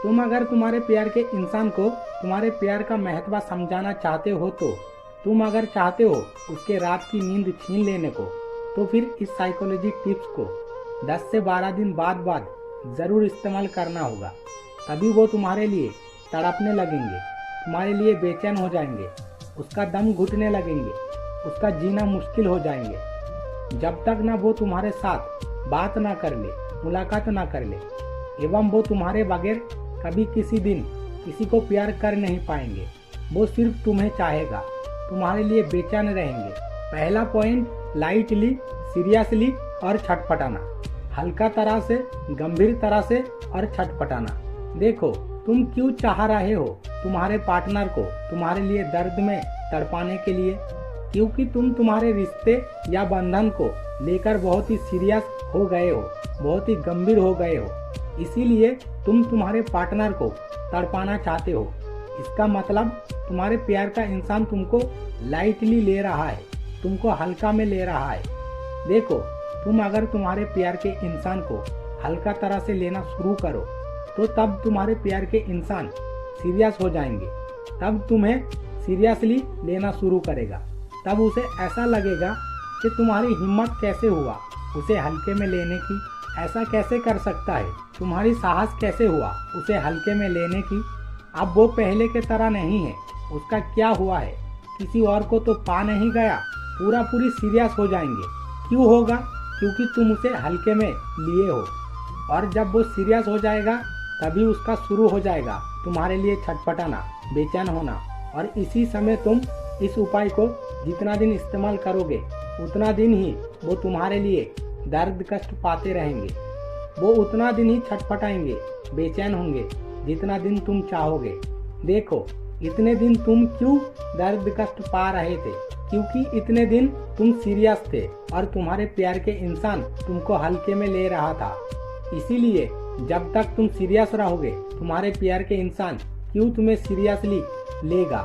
तुम अगर तुम्हारे प्यार के इंसान को तुम्हारे प्यार का महत्व समझाना चाहते हो, तो तुम अगर चाहते हो उसके रात की नींद छीन लेने को, तो फिर इस साइकोलॉजी टिप्स को 10 से 12 दिन बाद ज़रूर इस्तेमाल करना होगा। तभी वो तुम्हारे लिए तड़पने लगेंगे, तुम्हारे लिए बेचैन हो जाएंगे, उसका दम घुटने लगेंगे, उसका जीना मुश्किल हो जाएंगे। जब तक ना वो तुम्हारे साथ बात ना कर ले, मुलाकात ना कर ले, एवं वो तुम्हारे बगैर कभी किसी दिन किसी को प्यार कर नहीं पाएंगे। वो सिर्फ तुम्हें चाहेगा, तुम्हारे लिए बेचैन रहेंगे। पहला पॉइंट, लाइटली, सीरियसली और छटपटाना। हल्का तरह से, गंभीर तरह से और छटपटाना। देखो, तुम क्यों चाह रहे हो तुम्हारे पार्टनर को तुम्हारे लिए दर्द में तड़पाने के लिए? क्योंकि तुम तुम्हारे रिश्ते या बंधन को लेकर बहुत ही सीरियस हो गए हो, बहुत ही गंभीर हो गए हो। इसीलिए तुम तुम्हारे पार्टनर को तड़पाना चाहते हो। इसका मतलब तुम्हारे प्यार का इंसान तुमको लाइटली ले रहा है, तुमको हल्का में ले रहा है। देखो, तुम अगर तुम्हारे प्यार के इंसान को हल्का तरह से लेना शुरू करो, तो तब तुम्हारे प्यार के इंसान सीरियस हो जाएंगे, तब तुम्हें सीरियसली लेना शुरू करेगा। तब उसे ऐसा लगेगा कि तुम्हारी हिम्मत कैसे हुआ उसे हल्के में लेने की, ऐसा कैसे कर सकता है, तुम्हारी साहस कैसे हुआ उसे हल्के में लेने की। अब वो पहले के तरह नहीं है। उसका क्या हुआ है, किसी और को तो पा नहीं गया, पूरा पूरी सीरियस हो जाएंगे। क्यों होगा? क्योंकि तुम उसे हल्के में लिए हो। और जब वो सीरियस हो जाएगा, तभी उसका शुरू हो जाएगा तुम्हारे लिए छटपटाना, बेचैन होना। और इसी समय तुम इस उपाय को जितना दिन इस्तेमाल करोगे, उतना दिन ही वो तुम्हारे लिए दर्द कष्ट पाते रहेंगे। वो उतना दिन ही छटपटाएंगे, बेचैन होंगे, जितना दिन तुम चाहोगे। देखो, इतने दिन तुम क्यों दर्द कष्ट पा रहे थे? क्योंकि इतने दिन तुम सीरियस थे और तुम्हारे प्यार के इंसान तुमको हल्के में ले रहा था। इसीलिए जब तक तुम सीरियस रहोगे, तुम्हारे प्यार के इंसान क्यों तुम्हें सीरियसली लेगा?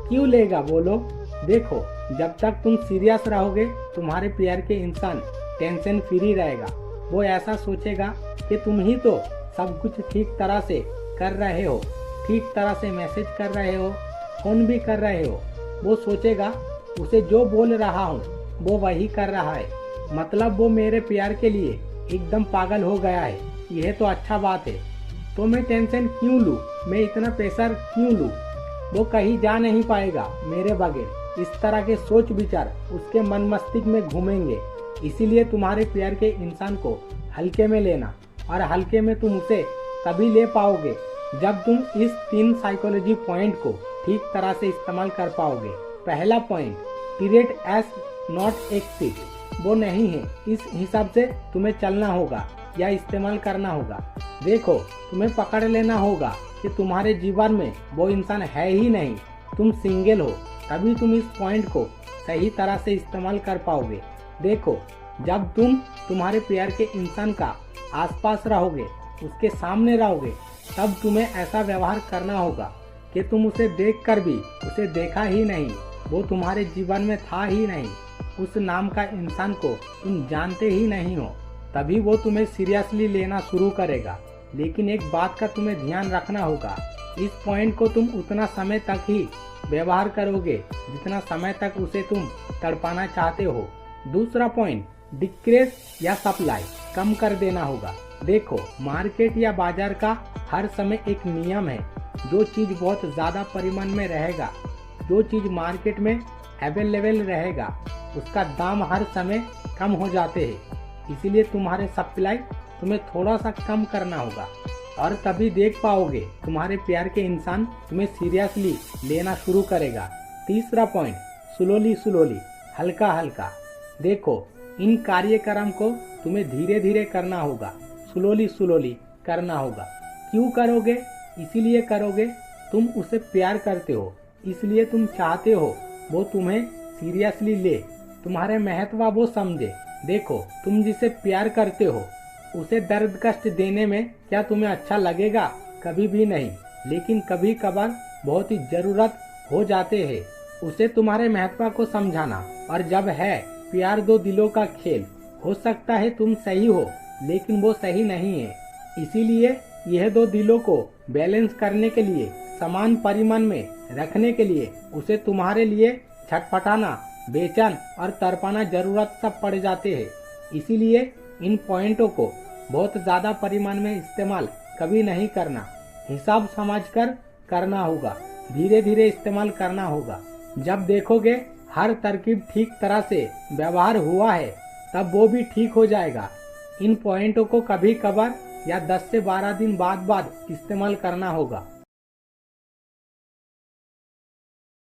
क्यों लेगा बोलो? देखो, जब तक तुम सीरियस रहोगे, तुम्हारे प्यार के इंसान टेंशन फ्री रहेगा। वो ऐसा सोचेगा कि तुम ही तो सब कुछ ठीक तरह से कर रहे हो, ठीक तरह से मैसेज कर रहे हो, फोन भी कर रहे हो। वो सोचेगा उसे जो बोल रहा हूँ वो वही कर रहा है, मतलब वो मेरे प्यार के लिए एकदम पागल हो गया है। यह तो अच्छा बात है, तो मैं टेंशन क्यों लूँ, मैं इतना प्रेशर क्यों लूँ? वो कहीं जा नहीं पाएगा मेरे बगैर। इस तरह के सोच विचार उसके मन मस्तिष्क में घूमेंगे। इसीलिए तुम्हारे प्यार के इंसान को हल्के में लेना, और हल्के में तुम उसे तभी ले पाओगे जब तुम इस 3 साइकोलॉजी पॉइंट को ठीक तरह से इस्तेमाल कर पाओगे। पहला point, treat as not exit. वो नहीं है, इस हिसाब से तुम्हें चलना होगा या इस्तेमाल करना होगा। देखो, तुम्हें पकड़ लेना होगा कि तुम्हारे जीवन में वो इंसान है ही नहीं, तुम सिंगल हो। तभी तुम इस पॉइंट को सही तरह से इस्तेमाल कर पाओगे। देखो, जब तुम तुम्हारे प्यार के इंसान का आसपास रहोगे, उसके सामने रहोगे, तब तुम्हें ऐसा व्यवहार करना होगा कि तुम उसे देखकर भी उसे देखा ही नहीं, वो तुम्हारे जीवन में था ही नहीं, उस नाम का इंसान को तुम जानते ही नहीं हो। तभी वो तुम्हें सीरियसली लेना शुरू करेगा। लेकिन एक बात का तुम्हें ध्यान रखना होगा, इस पॉइंट को तुम उतना समय तक ही व्यवहार करोगे जितना समय तक उसे तुम तड़पाना चाहते हो। दूसरा पॉइंट, डिक्रीज या सप्लाई, कम कर देना होगा। देखो, मार्केट या बाजार का हर समय एक नियम है। जो चीज बहुत ज्यादा परिमाण में रहेगा, जो चीज मार्केट में अवेलेबल रहेगा, उसका दाम हर समय कम हो जाते हैं। इसीलिए तुम्हारे सप्लाई तुम्हें थोड़ा सा कम करना होगा, और तभी देख पाओगे तुम्हारे प्यार के इंसान तुम्हें सीरियसली लेना शुरू करेगा। तीसरा पॉइंट, स्लोली, हल्का हल्का। देखो, इन कार्यक्रम को तुम्हें धीरे धीरे करना होगा, स्लोली करना होगा। क्यों करोगे? इसीलिए करोगे, तुम उसे प्यार करते हो, इसलिए तुम चाहते हो वो तुम्हें सीरियसली ले, तुम्हारे महत्व वो समझे। देखो, तुम जिसे प्यार करते हो उसे दर्द कष्ट देने में क्या तुम्हें अच्छा लगेगा? कभी भी नहीं। लेकिन कभी कभार बहुत ही जरूरत हो जाते हैं उसे तुम्हारे महत्व को समझाना। और जब है प्यार दो दिलों का खेल, हो सकता है तुम सही हो लेकिन वो सही नहीं है। इसीलिए यह दो दिलों को बैलेंस करने के लिए, समान परिमाण में रखने के लिए उसे तुम्हारे लिए छटपटाना, बेचैन और तड़पाना जरूरत सब पड़ जाते हैं। इसीलिए इन पॉइंटों को बहुत ज्यादा परिमाण में इस्तेमाल कभी नहीं करना। हिसाब समझकर करना होगा, धीरे धीरे इस्तेमाल करना होगा। जब देखोगे हर तरकीब ठीक तरह से व्यवहार हुआ है, तब वो भी ठीक हो जाएगा। इन पॉइंटों को कभी कभार या 10 से 12 दिन बाद इस्तेमाल करना होगा।